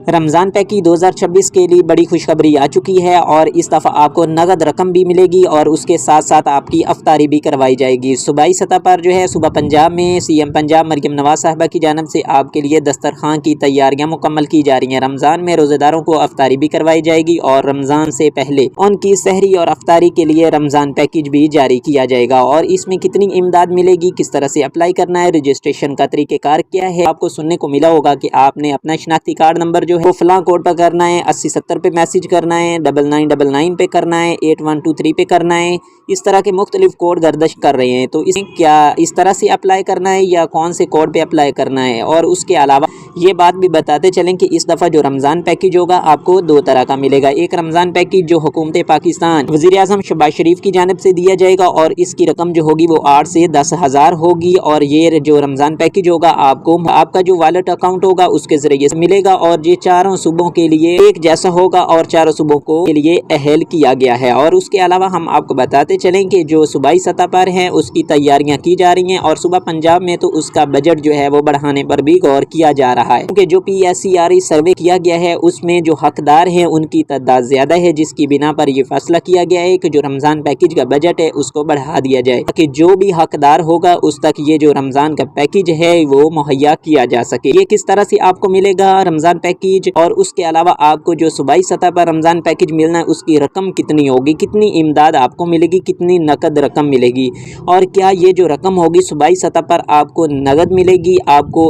Ramzan package 2026 के लिए बड़ी खुशखबरी आ चुकी है और इस दफ़ा आपको नगद रकम भी मिलेगी और उसके साथ साथ आपकी अफ्तारी भी करवाई जाएगी। सूबाई सतह पर जो है सुबह पंजाब में सीएम पंजाब मरियम नवाज साहिबा की जानब से आपके लिए दस्तरखान की तैयारियां मुकम्मल की जा रही हैं। रमज़ान में रोज़ेदारों को अफ्तारी भी करवाई जाएगी और रमज़ान से पहले उनकी सहरी और अफ्तारी के लिए रमज़ान पैकेज भी जारी किया जाएगा। और इसमें कितनी इमदाद मिलेगी, किस तरह से अप्लाई करना है, रजिस्ट्रेशन का तरीक़ेकार क्या है, आपको सुनने को मिला होगा कि आपने अपना शनाख्ती कार्ड नंबर जो है फलां कोड पर करना है, 8070 पे मैसेज करना है, 9999 पे करना है, 8123 पे करना है। इस तरह के मुख्तलिफ कोड गर्दिश कर रहे हैं। तो इसमें क्या इस तरह से अप्लाई करना है या कौन से कोड पे अप्लाई करना है। और उसके अलावा ये बात भी बताते चलें कि इस दफ़ा जो रमज़ान पैकेज होगा आपको दो तरह का मिलेगा। एक रमज़ान पैकेज जो हुकूमत पाकिस्तान वज़ीर आज़म शहबाज शरीफ की जानब से दिया जाएगा और इसकी रकम जो होगी वो 8 से 10 हज़ार होगी। और ये जो रमज़ान पैकेज होगा आपको आपका जो वॉलेट अकाउंट होगा उसके ज़रिए से मिलेगा और ये चारों सूबों के लिए एक जैसा होगा और चारों सूबों को के लिए अहल किया गया है। और उसके अलावा हम आपको बताते चलें कि जो सूबाई सतह पर है उसकी तैयारियां की जा रही हैं और सुबह पंजाब में तो उसका बजट जो है वो बढ़ाने पर भी गौर किया जा रहा है, क्योंकि जो PSCRE सर्वे किया गया है उसमें जो हकदार हैं उनकी तादाद ज़्यादा है, जिसकी बिना पर यह फैसला किया गया है कि जो रमज़ान पैकेज का बजट है उसको बढ़ा दिया जाए ताकि जो भी हकदार होगा उस तक ये जो रमज़ान का पैकेज है वो मुहैया किया जा सके। ये किस तरह से आपको मिलेगा रमज़ान पैकेज और उसके अलावा आपको जो सूबाई सतह पर रमज़ान पैकेज मिलना है उसकी रकम कितनी होगी, कितनी इमदाद आपको मिलेगी, कितनी नकद रकम मिलेगी और क्या ये जो रकम होगी सूबाई सतह पर आपको नगद मिलेगी, आपको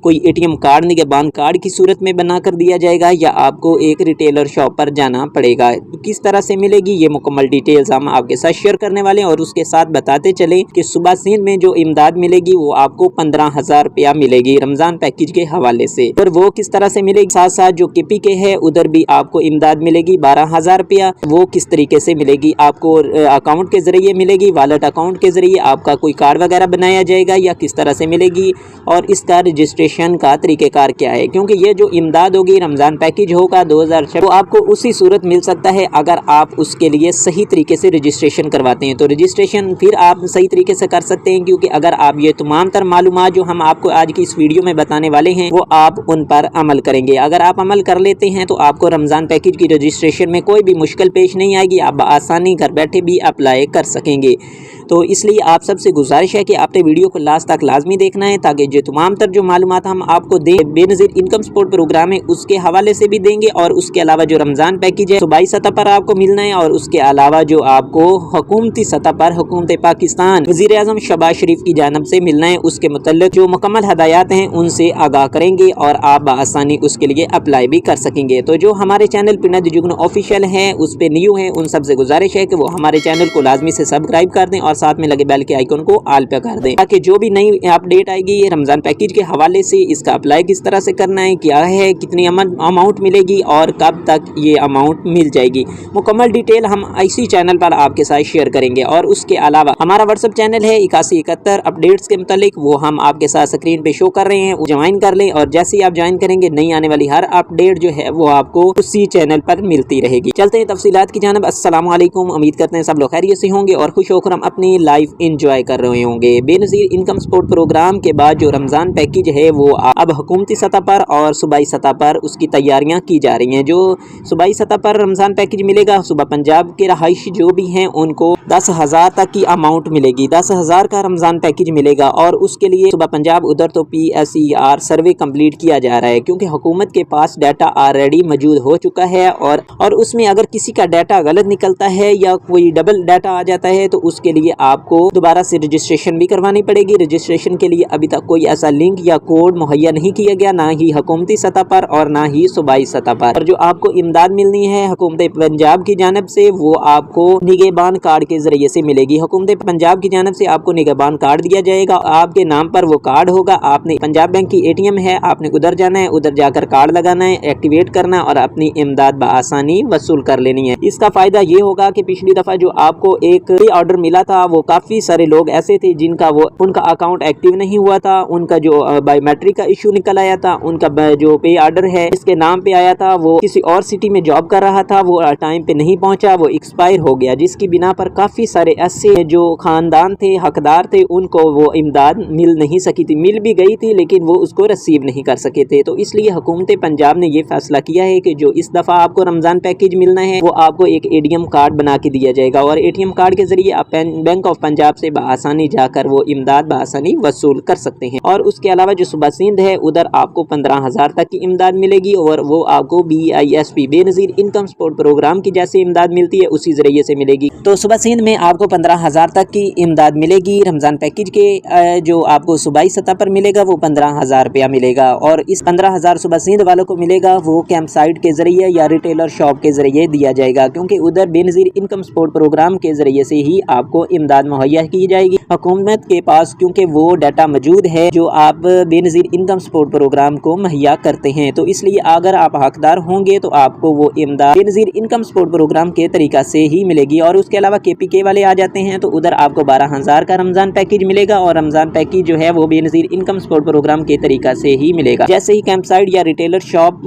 कोई ATM कार्ड निगहबान कार्ड की सूरत में बना कर दिया जाएगा या आपको एक रिटेलर शॉप पर जाना पड़ेगा। तो किस तरह से मिलेगी ये मुकम्मल डिटेल्स हम आपके साथ शेयर करने वाले हैं। और उसके साथ बताते चलें कि सुबह सिंध में जो इमदाद मिलेगी वो आपको 15,000 रुपया मिलेगी रमज़ान पैकेज के हवाले से। और वो किस तरह से मिलेगी, साथ साथ जो KP के है उधर भी आपको इमदाद मिलेगी 12,000 रुपया। वो किस तरीके से मिलेगी, आपको अकाउंट के जरिए मिलेगी, वॉलेट अकाउंट के जरिए आपका कोई कार्ड वगैरह बनाया जाएगा या किस तरह से मिलेगी और इसका रजिस्ट्रेशन का तरीकेकार क्या है। क्योंकि ये जो इमदाद होगी रमज़ान पैकेज होगा 2006 तो आपको उसी सूरत मिल सकता है अगर आप उसके लिए सही तरीके से रजिस्ट्रेशन करवाते हैं। तो रजिस्ट्रेशन फिर आप सही तरीके से कर सकते हैं, क्योंकि अगर आप ये तमाम तर मालूमात जो हम आपको आज की इस वीडियो में बताने वाले हैं वो आप उन पर अमल करेंगे। अगर आप अमल कर लेते हैं तो आपको रमज़ान पैकेज की रजिस्ट्रेशन में कोई भी मुश्किल पेश नहीं आएगी, आप आसानी घर बैठे भी अप्लाई कर सकेंगे। तो इसलिए आप सबसे गुजारिश है कि आपने वीडियो को लास्ट तक लाजमी देखना है ताकि जो तमाम तर जो मालूमात हम आपको दें बेनज़ीर इनकम सपोर्ट प्रोग्राम है उसके हवाले से भी देंगे और उसके अलावा जो रमज़ान पैकेज है सूबाई सतह पर आपको मिलना है और उसके अलावा जो आपको हुकूमती सतह पर हुकूमत पाकिस्तान वज़ीर आज़म शहबाज शरीफ की जानब से मिलना है उसके मुतल्लिक़ जो मुकम्मल हदायत हैं उनसे आगाह करेंगे और आप बआसानी उसके लिए अप्लाई भी कर सकेंगे। तो जो हमारे चैनल पिंडा दी जुगनू ऑफिशियल है उस पर न्यू है उन सबसे गुजारिश है कि वो हमारे चैनल को लाजमी से सब्सक्राइब कर दें और साथ में लगे बेल के आइकन को ऑल पे कर दें ताकि जो भी नई अपडेट आएगी ये रमज़ान पैकेज के हवाले से इसका अप्लाई किस तरह से करना है, क्या है, कितनी अमाउंट मिलेगी और कब तक ये अमाउंट मिल जाएगी, मुकम्मल डिटेल हम इसी चैनल पर आपके साथ शेयर करेंगे। और उसके अलावा हमारा व्हाट्सएप चैनल है 8171 अपडेट्स के मुतालिक वो हम आपके साथ स्क्रीन पे शो कर रहे हैं, ज्वाइन कर लें और जैसे ही आप ज्वाइन करेंगे नई आने वाली हर अपडेट जो है वो आपको उसी चैनल पर मिलती रहेगी। चलते हैं तफसीलात की जानब। अस्सलाम वालेकुम, उम्मीद करते हैं सब लोग खैरियत से होंगे और खुश होकर हम अपनी लाइफ इंजॉय कर रहे होंगे। बेनज़ीर इनकम सपोर्ट प्रोग्राम के बाद जो रमज़ान पैकेज है वो अब हुकूमती सतह पर और सूबाई सतह पर उसकी तैयारियां की जा रही हैं। जो सूबाई सतह पर रमज़ान पैकेज मिलेगा सुबह पंजाब के रहायशी जो भी हैं उनको 10,000 तक की अमाउंट मिलेगी, 10,000 का रमज़ान पैकेज मिलेगा। और उसके लिए सुबह पंजाब उधर तो PSCRE सर्वे कंप्लीट किया जा रहा है क्योंकि हुकूमत के पास डाटा ऑलरेडी मौजूद हो चुका है और उसमें अगर किसी का डाटा गलत निकलता है या कोई डबल डाटा आ जाता है तो उसके लिए आपको दोबारा से रजिस्ट्रेशन भी करवानी पड़ेगी। रजिस्ट्रेशन के लिए अभी तक कोई ऐसा लिंक या कोड मुहैया नहीं किया गया, ना ही हुकूमती सतह पर और ना ही सूबाई सतह पर। और जो आपको इमदाद मिलनी है हुकूमत पंजाब की जानब से वो आपको निगहबान कार्ड के जरिए से मिलेगी। हुकूमत पंजाब की जानब से आपको निगहबान कार्ड दिया जाएगा, आपके नाम पर वो कार्ड होगा। आपने पंजाब बैंक की ATM है, आपने उधर जाना है, उधर जाकर कार्ड लगाना है, एक्टिवेट करना और अपनी इमदाद बआसानी वसूल कर लेनी है। इसका फायदा ये होगा कि पिछली दफा जो आपको एक ऑर्डर मिला था वो काफी सारे लोग ऐसे थे जिनका उनका अकाउंट एक्टिव नहीं हुआ था, उनका जो बायोमेट्रिक लॉटरी का इशू निकल आया था, उनका जो पे आर्डर है इसके नाम पे आया था, वो किसी और सिटी में जॉब कर रहा था, वो टाइम पे नहीं पहुंचा, वो एक्सपायर हो गया, जिसकी बिना पर काफ़ी सारे ऐसे जो खानदान थे, हकदार थे, उनको वो इमदाद मिल नहीं सकी थी, मिल भी गई थी लेकिन वो उसको रिसीव नहीं कर सके थे। तो इसलिए हुकूमत पंजाब ने ये फैसला किया है कि जो इस दफ़ा आपको रमज़ान पैकेज मिलना है वो आपको एक ATM कार्ड बना के दिया जाएगा और ATM कार्ड के जरिए आप बैंक ऑफ पंजाब से बआसानी जाकर वो इमदाद बआसानी वसूल कर सकते हैं। और उसके अलावा जो सूबा सिंध है उधर आपको 15,000 तक की इमदाद मिलेगी और वो आपको BISP Benazir income support programme की जैसे इमदाद मिलती है उसी जरिए से मिलेगी। तो सूबा सिंध में आपको 15,000 तक की इमदाद मिलेगी। रमज़ान पैकेज के जो आपको सूबाई सतह पर मिलेगा वो 15,000 रुपया मिलेगा और इस 15,000 सूबा सिंध वालों को मिलेगा वो कैंप साइट के जरिए या रिटेलर शॉप के जरिए दिया जाएगा, क्योंकि उधर बेनज़ीर इनकम सपोर्ट प्रोग्राम के जरिए से ही आपको इमदाद मुहैया की जाएगी हुकूमत के पास, क्योंकि वो डाटा मौजूद है जो आप बेनज़ीर इनकम सपोर्ट प्रोग्राम को मुहैया करते हैं। तो इसलिए अगर आप हकदार होंगे तो आपको वो इमदाद बेनज़ीर इनकम सपोर्ट प्रोग्राम के तरीका से ही मिलेगी। और उसके अलावा KPK वाले आ जाते हैं तो उधर आपको 12,000 का रमज़ान पैकेज मिलेगा और रमज़ान पैकेज जो है वो बेनज़ीर इनकम सपोर्ट प्रोग्राम के तरीका से ही मिलेगा। जैसे ही कैंप साइट या retailer shop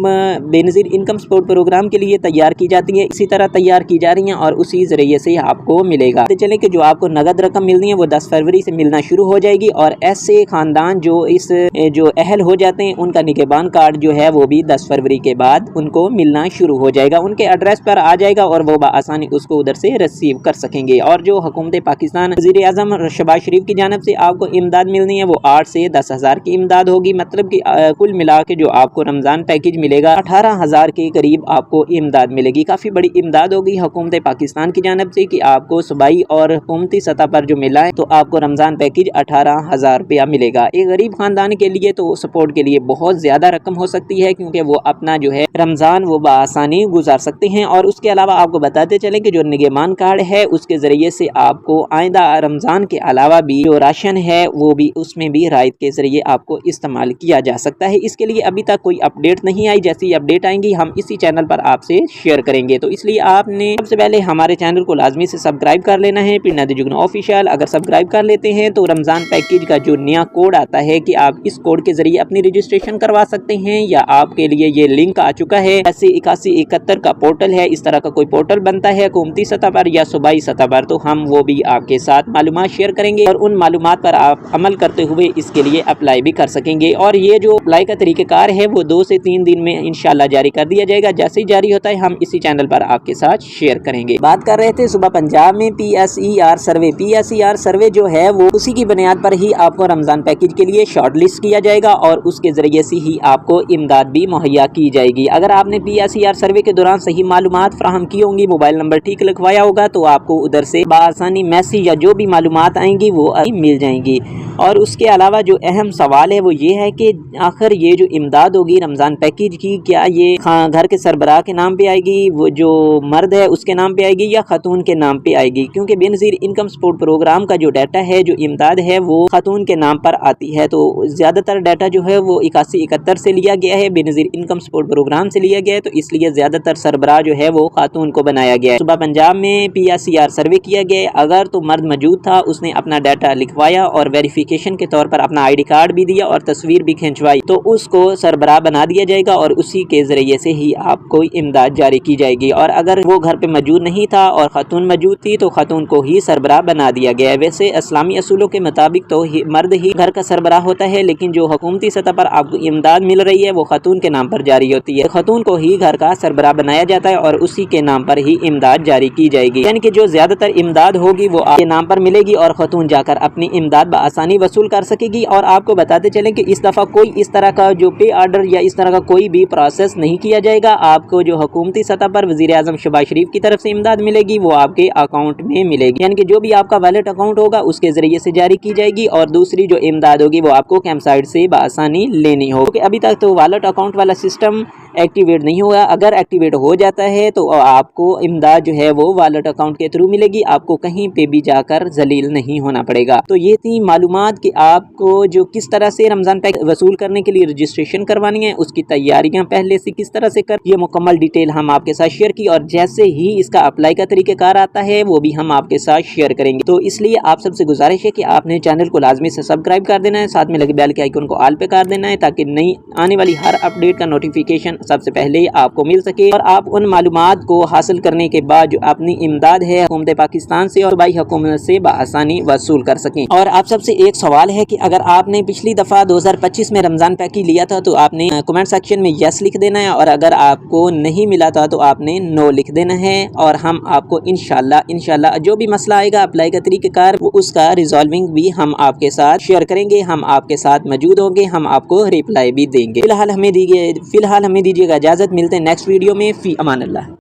Benazir income support programme के लिए तैयार की जाती है, इसी तरह तैयार की जा रही हैं और उसी जरिए से आपको मिलेगा। तो चले कि जो आपको नगद रकम मिलनी है वो 10 फरवरी से मिलना शुरू हो जाएगी और ऐसे खानदान जो इस जो अहल हो जाते हैं उनका निगहबान कार्ड जो है वो भी 10 फरवरी के बाद उनको मिलना शुरू हो जाएगा, उनके एड्रेस पर आ जाएगा और वो आसानी उसको उधर से रिसीव कर सकेंगे। और जो हुकूमत पाकिस्तान वज़ीर आज़म शहबाज शरीफ की जानिब से आपको इमदाद मिलनी है वो 8 से 10,000 की इमदाद होगी, मतलब कि कुल मिला के जो आपको रमज़ान पैकेज मिलेगा 18,000 के करीब आपको इमदाद मिलेगी। काफ़ी बड़ी इमदाद होगी हुकूमत पाकिस्तान की जानिब से कि आपको सूबाई और हुकूमती सतह पर जो मिला है तो आपको रमज़ान पैकेज 18,000 रुपया मिलेगा। एक गरीब खानदान के लिए तो सपोर्ट के लिए बहुत ज़्यादा रकम हो सकती है, क्योंकि वो अपना जो है रमज़ान वो बआसानी गुजार सकते हैं। और उसके अलावा आपको बताते चलें कि जो निगहबान कार्ड है उसके ज़रिए से आपको आइंदा रमज़ान के अलावा भी जो राशन है वो भी उसमें भी रायत के ज़रिए आपको इस्तेमाल किया जा सकता है। इसके लिए अभी तक कोई अपडेट नहीं आई, जैसी अपडेट आएंगी हम इसी चैनल पर आपसे शेयर करेंगे। तो इसलिए आपने सबसे पहले हमारे चैनल को लाजमी से सब्सक्राइब कर लेना है, फिर नादिर जुगनू ऑफिशियल। अगर सब्सक्राइब कर लेते हैं तो रमज़ान पैकेज का जो नया कोड आता है कि आप इस कोड के ज़रिए अपनी रजिस्ट्रेशन करवा सकते हैं, या आपके लिए ये लिंक आ चुका है 8171 का पोर्टल है, इस तरह का कोई पोर्टल बनता है हुकूमती सतह पर या सूबाई सतह पर, तो हम वो भी आपके साथ मालूमात शेयर करेंगे और उन मालूमात पर आप अमल करते हुए इसके लिए अप्लाई भी कर सकेंगे। और ये जो अप्लाई का तरीक़ेकार है वो 2 से 3 दिन में इंशाल्लाह जारी कर दिया जाएगा। जैसे ही जारी होता है हम इसी चैनल पर आपके साथ शेयर करेंगे। बात कर रहे थे सुबह पंजाब में PSER सर्वे। PSER सर्वे जो है वो उसी की बुनियाद पर ही आपको रमज़ान पैकेज के लिए शॉर्ट लिस्ट किया जाएगा और उसके ज़रिए से ही आपको इमदाद भी मुहैया की जाएगी। अगर आपने PSER सर्वे के दौरान सही मालूमात फ्राहम की होंगी, मोबाइल नंबर ठीक लिखवाया होगा, तो आपको उधर से बआसानी मैसेज या जो भी मालूमात आएंगी वो मिल जाएंगी। और उसके अलावा जो अहम सवाल है वो ये है कि आखिर ये जो इमदाद होगी रमज़ान पैकेज की, क्या ये घर के सरबराह के नाम पे आएगी, वो जो मर्द है उसके नाम पे आएगी या खातून के नाम पे आएगी? क्योंकि बेनज़ीर इनकम सपोर्ट प्रोग्राम का जो डाटा है, जो इमदाद है वो खातून के नाम पर आती है। तो ज़्यादातर डाटा जो है वो 8171 से लिया गया है, बेनज़ीर इनकम सपोर्ट प्रोग्राम से लिया गया है, तो इसलिए ज़्यादातर सरबराह जो है वो खातून को बनाया गया है। सुबह पंजाब में PSER सर्वे किया गया है, अगर तो मर्द मौजूद था उसने अपना डाटा लिखवाया और वेरिफिकेशन के तौर पर अपना ID कार्ड भी दिया और तस्वीर भी खिंचवाई, तो उसको सरबराह बना दिया जाएगा और उसी के ज़रिए से ही आपको इमदाद जारी की जाएगी। और अगर वो घर पे मौजूद नहीं था और खातून मौजूद थी तो खातून को ही सरबराह बना दिया गया है। वैसे इस्लामी असूलों के मुताबिक तो मर्द ही घर का सरबराह होता है, लेकिन जो हुकूमती सतह पर आपको इमदाद मिल रही है वो खातून के नाम पर जारी होती है। खातून को ही घर का सरबराह बनाया जाता है और उसी के नाम पर ही इमदाद जारी की जाएगी, यानी कि जो ज़्यादातर इमदाद होगी वो आपके नाम पर मिलेगी और खातून जाकर अपनी इमदाद बआसानी वसूल कर सकेगी। और आपको बताते चलें कि इस दफ़ा कोई इस तरह का जो पे आर्डर या इस तरह का कोई भी प्रोसेस नहीं किया जाएगा। आपको जो हुकूमती सतह पर वज़ीर आज़म शहबाज शरीफ की तरफ से इमदाद मिलेगी वो आपके अकाउंट में मिलेगी, यानी कि जो भी आपका वैलेट अकाउंट होगा उसके ज़रिए से जारी की जाएगी। और दूसरी जो इमदाद होगी वो आपको कैंप साइट से बआसानी लेनी होगी। अभी तक तो वॉलेट अकाउंट वाला सिस्टम एक्टिवेट नहीं हुआ। अगर एक्टिवेट हो जाता है तो आपको इमदाद जो है वो वॉलेट अकाउंट के थ्रू मिलेगी, आपको कहीं पे भी जाकर जलील नहीं होना पड़ेगा। तो ये थी मालूमात कि आपको जो किस तरह से रमज़ान पैक वसूल करने के लिए रजिस्ट्रेशन करवानी है, उसकी तैयारियां पहले से किस तरह से कर, ये मुकम्मल डिटेल हम आपके साथ शेयर की, और जैसे ही इसका अप्लाई का तरीक़ेकार आता है वो भी हम आपके साथ शेयर करेंगे। तो इसलिए आप सबसे गुजारिश है कि आपने चैनल को लाजमी से सब्सक्राइब कर देना है, साथ में लगे बेल के आइकन को ऑल पे कर देना है, ताकि नई आने वाली हर अपडेट का नोटिफिकेशन सबसे पहले आपको मिल सके और आप उन मालूमात को हासिल करने के बाद जो अपनी इमदाद है हुकूमत पाकिस्तान से और सूबाई हुकूमत से बआसानी वसूल कर सकें। और आप सबसे एक सवाल है कि अगर आपने पिछली दफ़ा 2025 में रमज़ान पैक ही लिया था तो आपने कमेंट सेक्शन में यस लिख देना है, और अगर आपको नहीं मिला था तो आपने नो लिख देना है, और हम आपको इंशाल्लाह जो भी मसला आएगा अप्लाई का तरीक़ेकार उसका रिजॉल्विंग भी हम आपके साथ शेयर करेंगे, हम आपके साथ मौजूद होंगे, हम आपको रिप्लाई भी देंगे। फिलहाल हमें दीजिएगा इजाज़त, मिलते हैं नेक्स्ट वीडियो में। फी अमान अल्लाह।